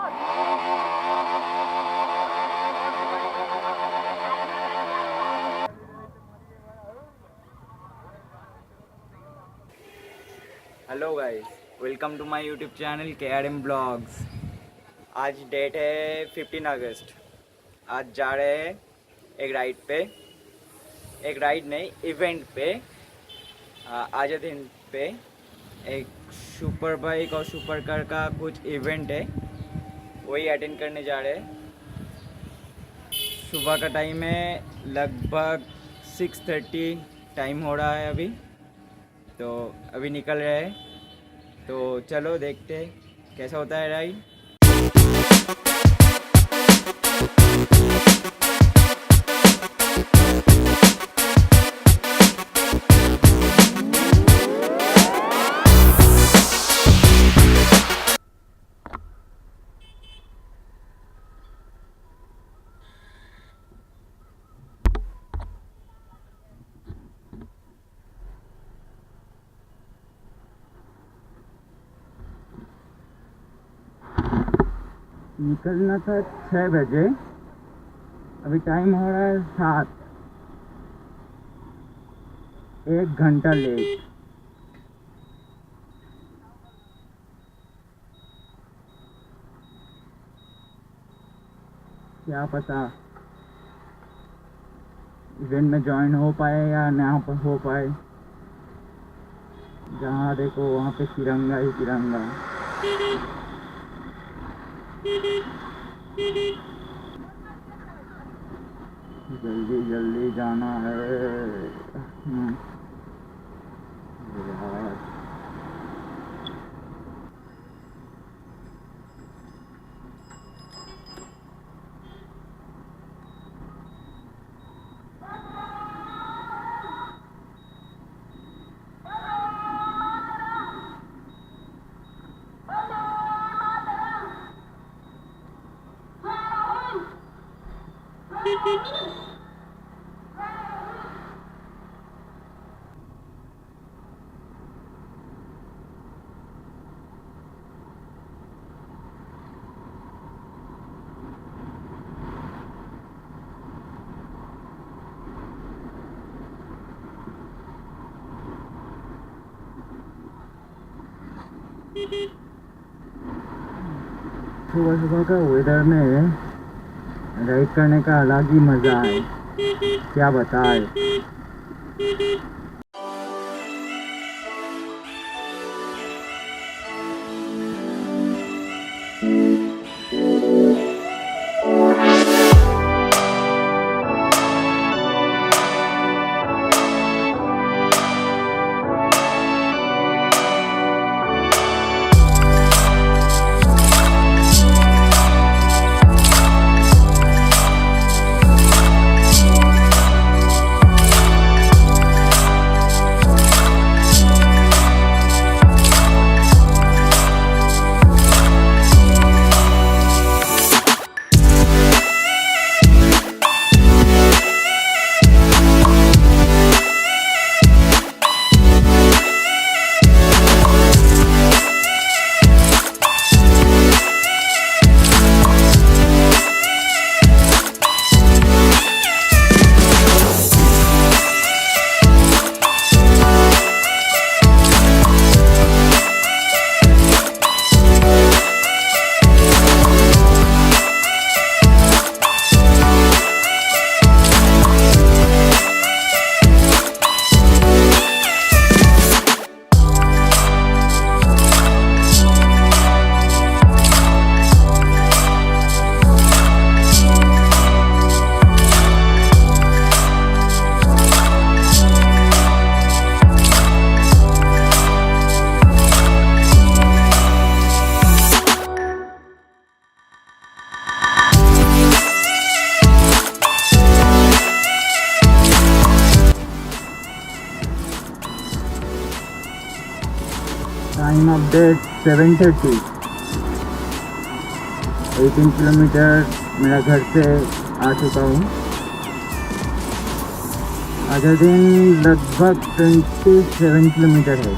Hello guys, welcome to my YouTube channel KRM blogs. आज date है 15 अगस्त। आज जा रहे हैं एक राइड नहीं, इवेंट पे, आज़ाद हिंद पे। एक सुपर बाइक और सुपर कार का कुछ इवेंट है, वही अटेंड करने जा रहे हैं। सुबह का टाइम है, लगभग 6:30 टाइम हो रहा है अभी। तो अभी निकल रहे हैं, तो चलो देखते हैं कैसा होता है राइड। निकलना था 6 बजे, अभी टाइम हो रहा है 7। 1 घंटा लेट। क्या पता इवेंट में ज्वाइन हो पाए या ना हो पाए। जहाँ देखो वहाँ पे तिरंगा ही तिरंगा। जल्दी जल्दी जाना है यार। सुबह सुबह का वेदर में राइड करने का अलग ही मज़ा है, क्या बताए। Time update 7:30। 18 किलोमीटर मेरा घर से आ चुका हूँ। आधा दिन लगभग 27 किलोमीटर है।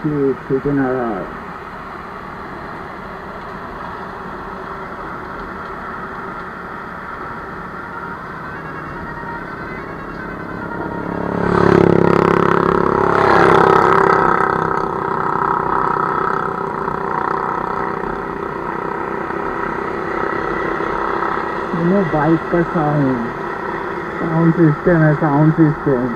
sleep, sitting around. बाइक का साउंड सिस्टम है, साउंड सिस्टम।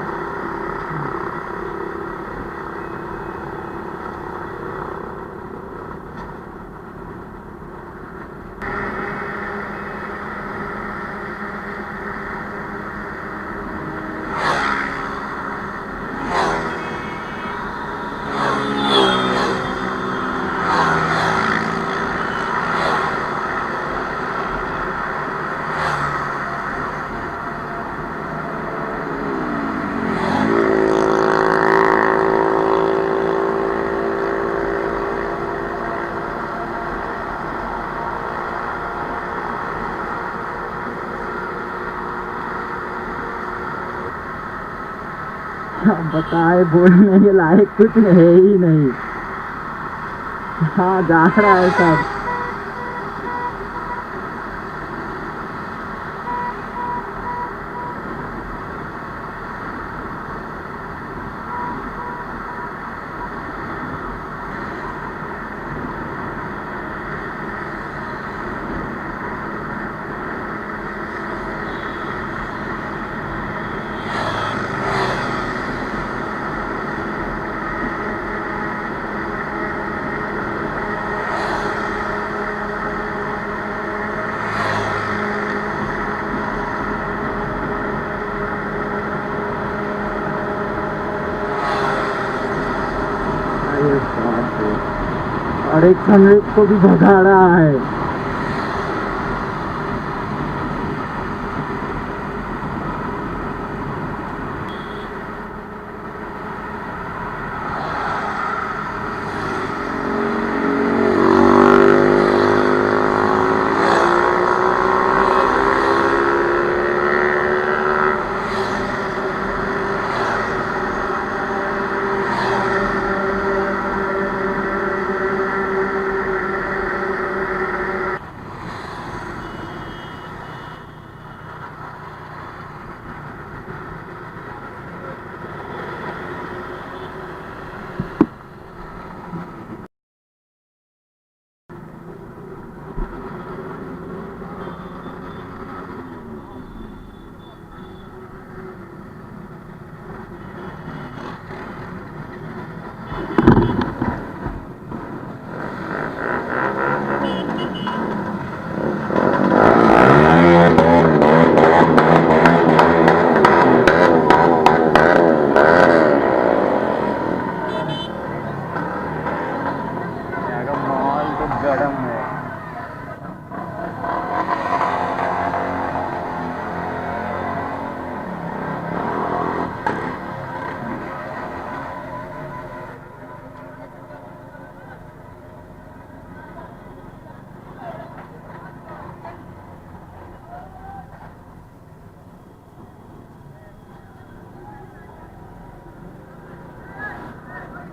बताए बोलने के लायक कुछ है ही नहीं। हाँ, जा रहा है सब। और एक सनरेज को भी भगा रहा है।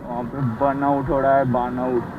वहाँ पे बर्नआउट हो रहा है, बर्नआउट।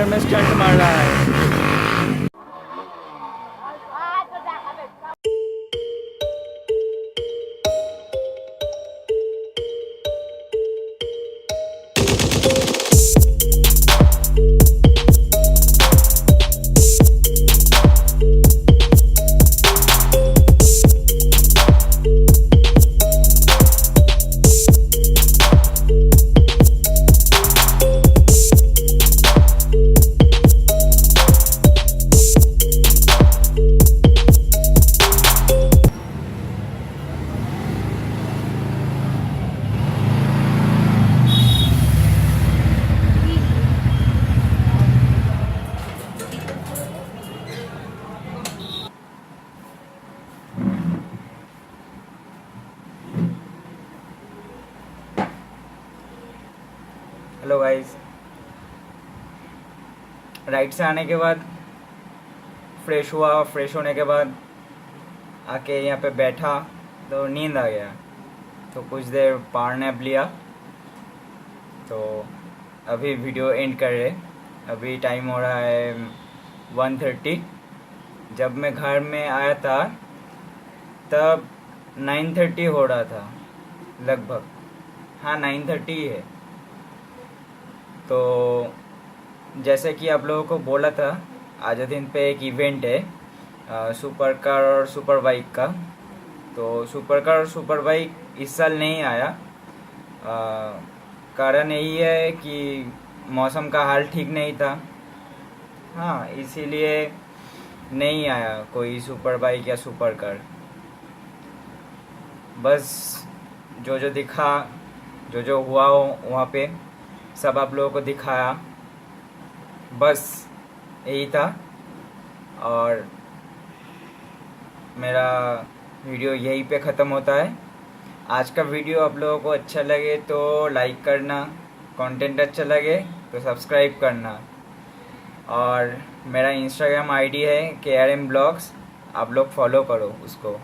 स्कूटर में स्टंट मार रहा है। हेलो गाइस, राइड से आने के बाद फ्रेश हुआ। फ्रेश होने के बाद आके यहाँ पे बैठा तो नींद आ गया, तो कुछ देर पावर नैप लिया। तो अभी वीडियो एंड कर रहे। अभी टाइम हो रहा है 1:30। जब मैं घर में आया था तब 9:30 हो रहा था लगभग। हाँ, 9:30 ही है। तो जैसे कि आप लोगों को बोला था, आजाद हिंद पे एक इवेंट है सुपर कार और सुपर बाइक का। तो सुपर कार और सुपर बाइक इस साल नहीं आया। कारण यही है कि मौसम का हाल ठीक नहीं था। हाँ, इसीलिए नहीं आया कोई सुपर बाइक या सुपर कार। बस जो जो दिखा, जो जो हुआ वहाँ पे सब आप लोगों को दिखाया, बस यही था। और मेरा वीडियो यहीं पे ख़त्म होता है। आज का वीडियो आप लोगों को अच्छा लगे तो लाइक करना, कंटेंट अच्छा लगे तो सब्सक्राइब करना। और मेरा इंस्टाग्राम आईडी है KRM ब्लॉग्स, आप लोग फॉलो करो उसको।